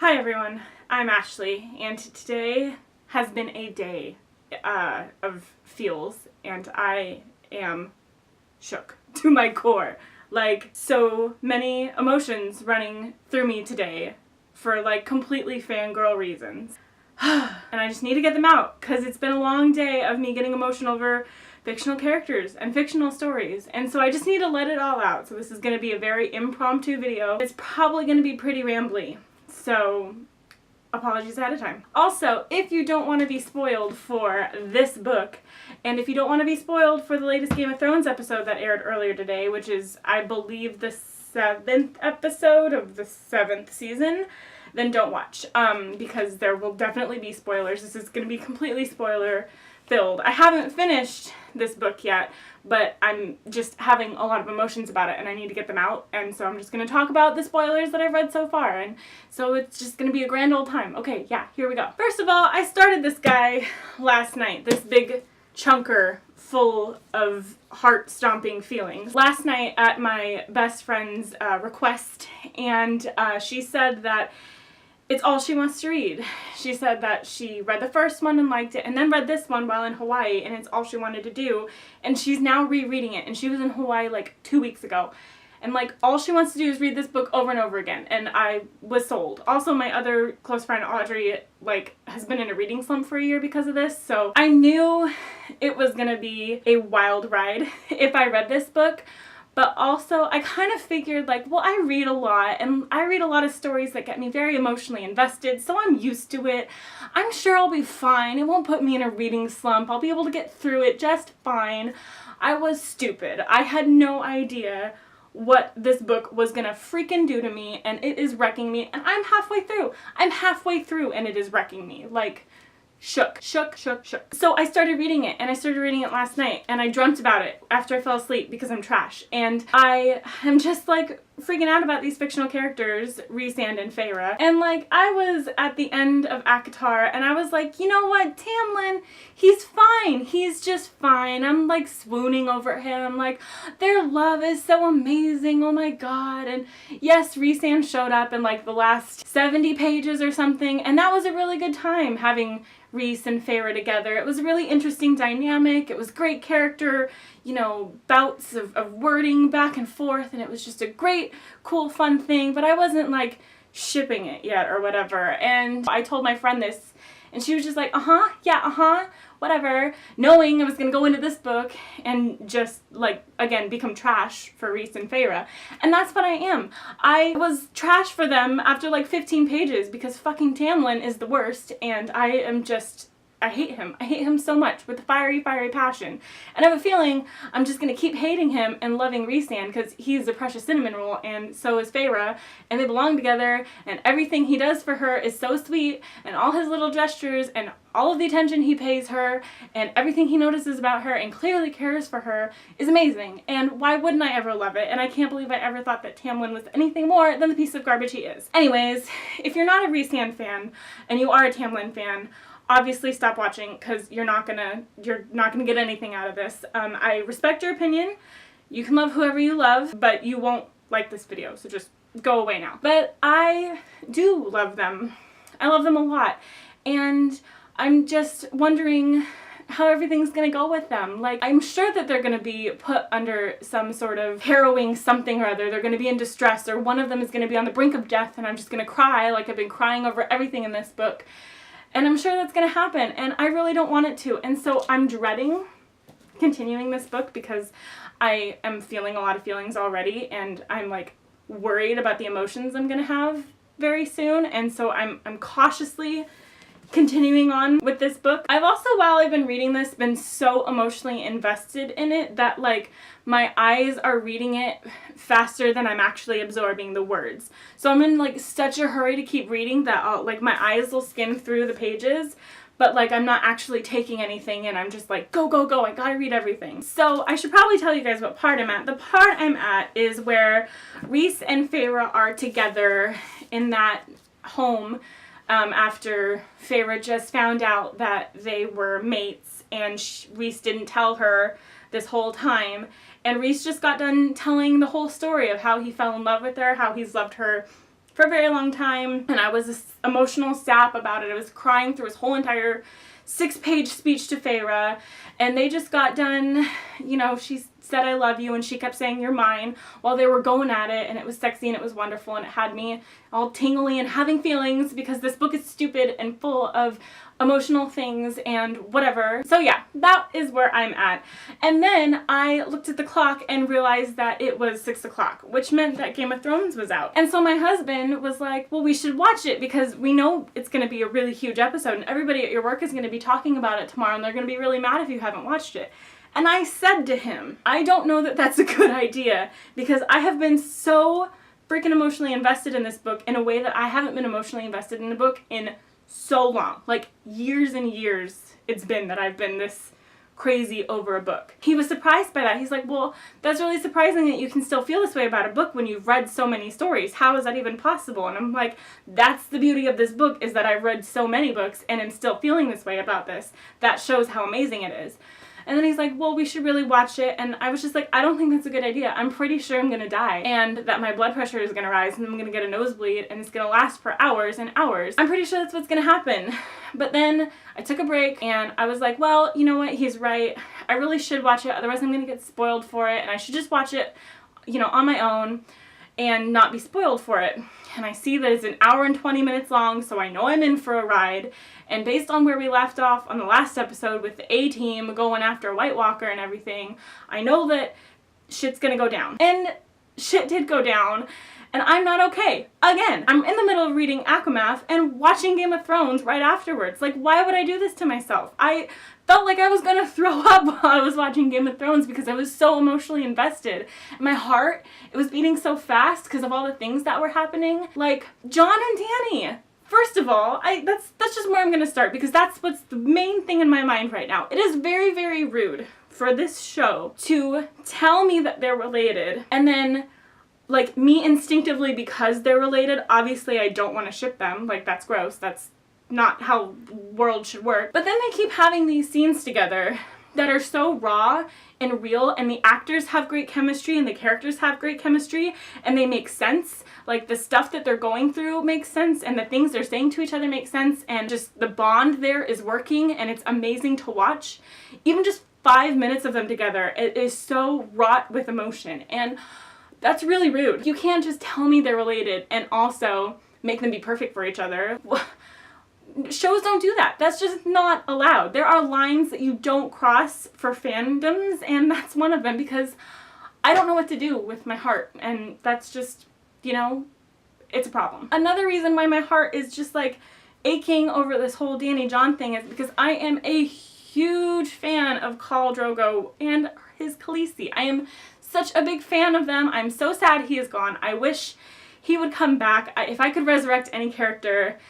Hi everyone, I'm Ashley, and today has been a day of feels, and I am shook to my core. Like, so many emotions running through me today for like completely fangirl reasons. And I just need to get them out, because it's been a long day of me getting emotional over fictional characters and fictional stories, and so I just need to let it all out. So this is going to be a very impromptu video. It's probably going to be pretty rambly, so apologies ahead of time. Also, if you don't want to be spoiled for this book, and if you don't want to be spoiled for the latest Game of Thrones episode that aired earlier today, which is, I believe, the 7th episode of the 7th season, then don't watch, because there will definitely be spoilers. This is going to be completely spoiler filled. I haven't finished this book yet, but I'm just having a lot of emotions about it and I need to get them out, and so I'm just going to talk about the spoilers that I've read so far, and so it's just going to be a grand old time. Okay, yeah, here we go. First of all, I started this guy last night, this big chunker full of heart-stomping feelings. Last night at my best friend's request, and she said that it's all she wants to read. She said that she read the first one and liked it, and then read this one while in Hawaii, and it's all she wanted to do. And she's now rereading it, and she was in Hawaii like 2 weeks ago. And like, all she wants to do is read this book over and over again, and I was sold. Also, my other close friend Audrey like has been in a reading slump for a year because of this, so I knew it was gonna be a wild ride if I read this book. But also, I kind of figured, like, well, I read a lot, and I read a lot of stories that get me very emotionally invested, so I'm used to it. I'm sure I'll be fine. It won't put me in a reading slump. I'll be able to get through it just fine. I was stupid. I had no idea what this book was gonna freaking do to me, and it is wrecking me, and I'm halfway through. I'm halfway through, and it is wrecking me. Like, shook. So I started reading it, and I started reading it last night, and I dreamt about it after I fell asleep because I'm trash. And I am just like freaking out about these fictional characters, Rhysand and Feyre. And like, I was at the end of ACOTAR, and I was like, you know what, Tamlin, he's fine. He's just fine. I'm like swooning over him. Like, their love is so amazing. Oh my god. And yes, Rhysand showed up in like the last 70 pages or something, and that was a really good time having Rhys and Feyre together. It was a really interesting dynamic. It was great character, you know, bouts of wording back and forth, and it was just a great, cool, fun thing, but I wasn't like shipping it yet or whatever. And I told my friend this, and she was just like, whatever, knowing I was gonna go into this book and just like, again, become trash for Rhys and Feyre. And that's what I am. I was trash for them after like 15 pages because fucking Tamlin is the worst, and I am just, I hate him. I hate him so much with a fiery, fiery passion. And I have a feeling I'm just going to keep hating him and loving Rhysand because he's a precious cinnamon roll, and so is Feyre, and they belong together, and everything he does for her is so sweet, and all his little gestures, and all of the attention he pays her, and everything he notices about her and clearly cares for her is amazing. And why wouldn't I ever love it? And I can't believe I ever thought that Tamlin was anything more than the piece of garbage he is. Anyways, if you're not a Rhysand fan, and you are a Tamlin fan, obviously stop watching, because you're not gonna get anything out of this. I respect your opinion. You can love whoever you love, but you won't like this video, so just go away now. But I do love them. I love them a lot, and I'm just wondering how everything's gonna go with them. Like, I'm sure that they're gonna be put under some sort of harrowing something or other. They're gonna be in distress, or one of them is gonna be on the brink of death, and I'm just gonna cry like I've been crying over everything in this book. And I'm sure that's going to happen, and I really don't want it to. And so I'm dreading continuing this book because I am feeling a lot of feelings already, and I'm like worried about the emotions I'm going to have very soon. And so I'm cautiously continuing on with this book. I've also, while I've been reading this, been so emotionally invested in it that like my eyes are reading it faster than I'm actually absorbing the words. So I'm in like such a hurry to keep reading that like my eyes will skim through the pages, but like I'm not actually taking anything in. I'm just like, go, go, go, I gotta read everything. So I should probably tell you guys what part I'm at. The part I'm at is where Rhys and Feyre are together in that home after Feyre just found out that they were mates, and Rhys didn't tell her this whole time. And Rhys just got done telling the whole story of how he fell in love with her, how he's loved her for a very long time, and I was this emotional sap about it. I was crying through his whole entire 6-page speech to Feyre, and they just got done, you know, she said I love you, and she kept saying you're mine while they were going at it, and it was sexy and it was wonderful, and it had me all tingly and having feelings because this book is stupid and full of emotional things and whatever. So yeah, that is where I'm at. And then I looked at the clock and realized that it was 6 o'clock, which meant that Game of Thrones was out. And so my husband was like, well, we should watch it because we know it's going to be a really huge episode and everybody at your work is going to be talking about it tomorrow and they're going to be really mad if you haven't watched it. And I said to him, I don't know that that's a good idea because I have been so freaking emotionally invested in this book in a way that I haven't been emotionally invested in a book in so long. Like years and years it's been that I've been this crazy over a book. He was surprised by that. He's like, well, that's really surprising that you can still feel this way about a book when you've read so many stories. How is that even possible? And I'm like, that's the beauty of this book, is that I've read so many books and am still feeling this way about this. That shows how amazing it is. And then he's like, well, we should really watch it. And I was just like, I don't think that's a good idea. I'm pretty sure I'm going to die and that my blood pressure is going to rise and I'm going to get a nosebleed and it's going to last for hours and hours. I'm pretty sure that's what's going to happen. But then I took a break and I was like, well, you know what? He's right. I really should watch it. Otherwise I'm going to get spoiled for it. And I should just watch it, you know, on my own and not be spoiled for it. And I see that it's an hour and 20 minutes long, so I know I'm in for a ride. And based on where we left off on the last episode with the A-team going after White Walker and everything, I know that shit's gonna go down. And shit did go down, and I'm not okay. Again, I'm in the middle of reading ACOMAF and watching Game of Thrones right afterwards. Like, why would I do this to myself? I felt like I was gonna throw up while I was watching Game of Thrones because I was so emotionally invested. My heart, it was beating so fast because of all the things that were happening. Like, John and Dany. First of all, that's just where I'm gonna start because that's what's the main thing in my mind right now. It is very, very rude for this show to tell me that they're related and then, like, me instinctively, because they're related, obviously I don't want to ship them. Like, that's gross. That's not how world should work. But then they keep having these scenes together that are so raw and real, and the actors have great chemistry and the characters have great chemistry and they make sense. Like, the stuff that they're going through makes sense and the things they're saying to each other make sense, and just the bond there is working and it's amazing to watch. Even just 5 minutes of them together, it is so wrought with emotion, and that's really rude. You can't just tell me they're related and also make them be perfect for each other. Shows don't do that. That's just not allowed. There are lines that you don't cross for fandoms, and that's one of them because I don't know what to do with my heart, and that's just, you know, it's a problem. Another reason why my heart is just like aching over this whole Dany John thing is because I am a huge fan of Khal Drogo and his Khaleesi. I am such a big fan of them. I'm so sad he is gone. I wish he would come back. If I could resurrect any character,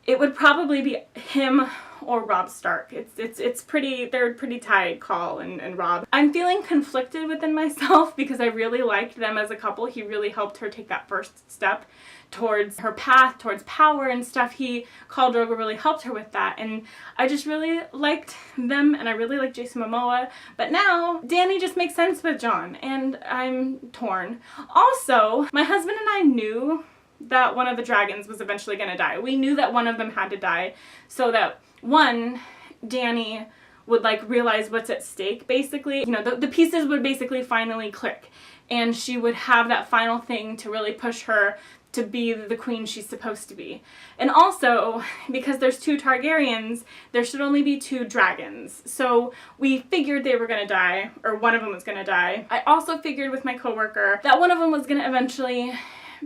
it would probably be him or Robb Stark. It's pretty, they're pretty tied, Khal and Robb. I'm feeling conflicted within myself because I really liked them as a couple. He really helped her take that first step towards her path, towards power and stuff. Khal Drogo really helped her with that, and I just really liked them, and I really like Jason Momoa. But now, Dany just makes sense with Jon, and I'm torn. Also, my husband and I knew that one of the dragons was eventually going to die. We knew that one of them had to die so that, one, Dany would, like, realize what's at stake, basically. You know, the pieces would basically finally click, and she would have that final thing to really push her to be the queen she's supposed to be. And also, because there's 2 Targaryens, there should only be 2 dragons. So we figured they were gonna die, or one of them was gonna die. I also figured with my coworker that one of them was gonna eventually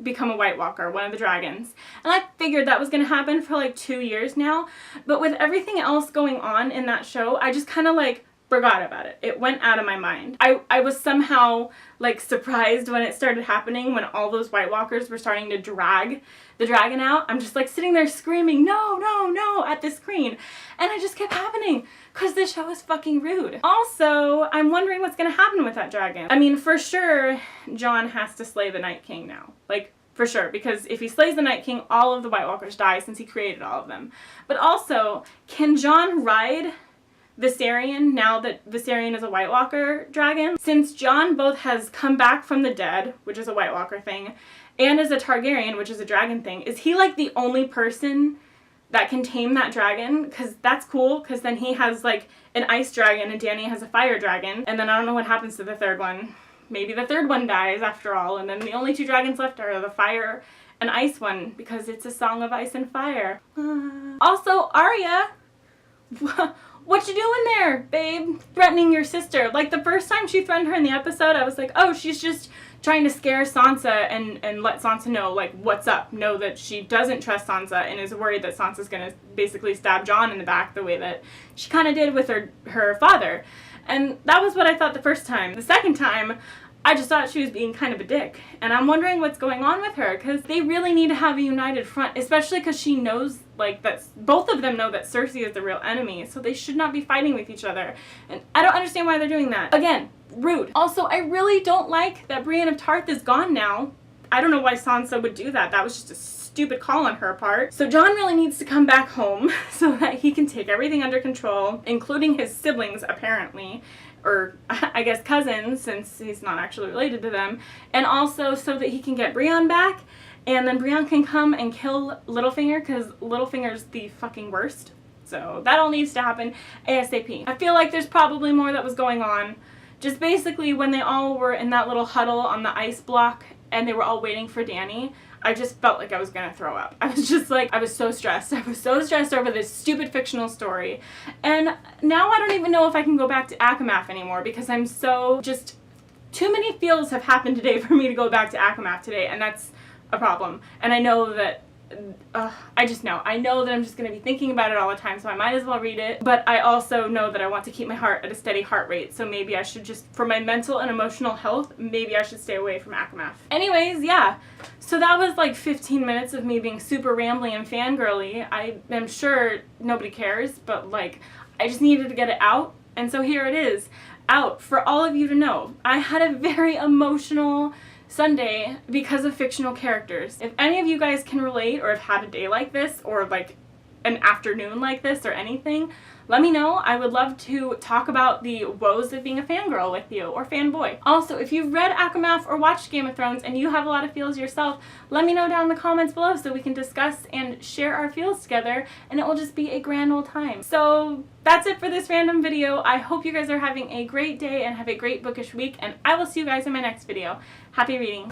become a White Walker, one of the dragons. And I figured that was going to happen for like 2 years now. But with everything else going on in that show, I just kind of like forgot about it. It went out of my mind. I was somehow like surprised when it started happening, when all those White Walkers were starting to drag the dragon out. I'm just like sitting there screaming, no, no, no, at the screen. And it just kept happening because this show is fucking rude. Also, I'm wondering what's going to happen with that dragon. I mean, for sure, Jon has to slay the Night King now. Like, for sure, because if he slays the Night King, all of the White Walkers die since he created all of them. But also, can Jon ride Viserion now that Viserion is a White Walker dragon? Since Jon both has come back from the dead, which is a White Walker thing, and is a Targaryen, which is a dragon thing. Is he like the only person that can tame that dragon? Because that's cool, because then he has like an ice dragon and Dany has a fire dragon. And then I don't know what happens to the third one. Maybe the third one dies after all, and then the only two dragons left are the fire and ice one, because it's a song of ice and fire. Also, Arya, what you doing there, babe? Threatening your sister. Like, the first time she threatened her in the episode, I was like, oh, she's just trying to scare Sansa and let Sansa know, like, what's up. Know that she doesn't trust Sansa and is worried that Sansa's gonna basically stab Jon in the back the way that she kind of did with her father. And that was what I thought the first time. The second time, I just thought she was being kind of a dick. And I'm wondering what's going on with her, because they really need to have a united front, especially because she knows, like, that both of them know that Cersei is the real enemy, so they should not be fighting with each other. And I don't understand why they're doing that. Again, rude. Also, I really don't like that Brienne of Tarth is gone now. I don't know why Sansa would do that. That was just a stupid call on her part. So Jon really needs to come back home so that he can take everything under control, including his siblings, apparently. Or, I guess, cousins, since he's not actually related to them. And also so that he can get Brienne back, and then Brienne can come and kill Littlefinger, because Littlefinger's the fucking worst. So that all needs to happen ASAP. I feel like there's probably more that was going on. Just basically when they all were in that little huddle on the ice block, and they were all waiting for Dany, I just felt like I was gonna throw up. I was just like, I was so stressed. I was so stressed over this stupid fictional story. And now I don't even know if I can go back to ACOMAF anymore, because I'm so just, too many feels have happened today for me to go back to ACOMAF today, and that's a problem. And I know that I know that I'm just going to be thinking about it all the time, so I might as well read it. But I also know that I want to keep my heart at a steady heart rate, so maybe I should just, for my mental and emotional health, maybe I should stay away from ACOMAF. Anyways, yeah. So that was like 15 minutes of me being super rambly and fangirly. I am sure nobody cares, but like, I just needed to get it out, and so here it is, out for all of you to know. I had a very emotional Sunday because of fictional characters. If any of you guys can relate or have had a day like this or like an afternoon like this or anything, let me know. I would love to talk about the woes of being a fangirl with you, or fanboy. Also, if you've read ACOMAF or watched Game of Thrones and you have a lot of feels yourself, let me know down in the comments below so we can discuss and share our feels together, and it will just be a grand old time. So that's it for this random video. I hope you guys are having a great day and have a great bookish week, and I will see you guys in my next video. Happy reading.